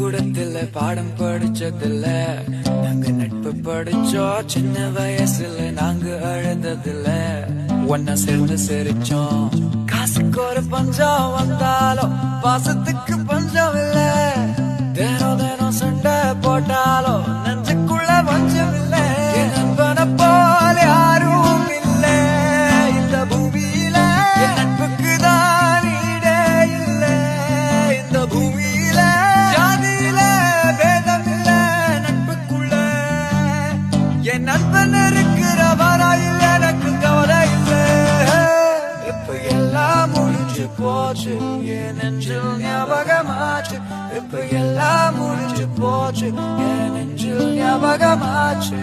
பள்ளிக்கூடத்துல பாடம் படிச்சதில்ல, நாங்க நட்பு படிச்சோம் சின்ன வயசுல, நாங்க அழுததில்ல, ஒன்னா சேர்ந்து சிரிச்சோம். காசுக்கு ஒரு பஞ்சம் வந்தாலும் பாசத்துக்கு பஞ்சம் இல்ல, தினம் தினம் சண்டை போட்டாலும் நெஞ்சுக்குள்ள பஞ்சம் இல்ல. என் நண்பனை போல யாரும் இல்ல இந்த பூமியில, என் நட்புக்கு தான் ஈடே இல்ல இந்த பூமியில. ஜாதியில பேதம் இல்ல நட்புக்குள்ள, என் நண்பன் இருக்கிற வரையில் எனக்கு கவலை இல்ல. இப்ப எல்லாம் முடிஞ்சு போச்சு, என் நெஞ்சில் ஞாபகமாச்சு. இப்ப எல்லாம் முடிஞ்சு போச்சு, என் நெஞ்சில் ஞாபகமாச்சு.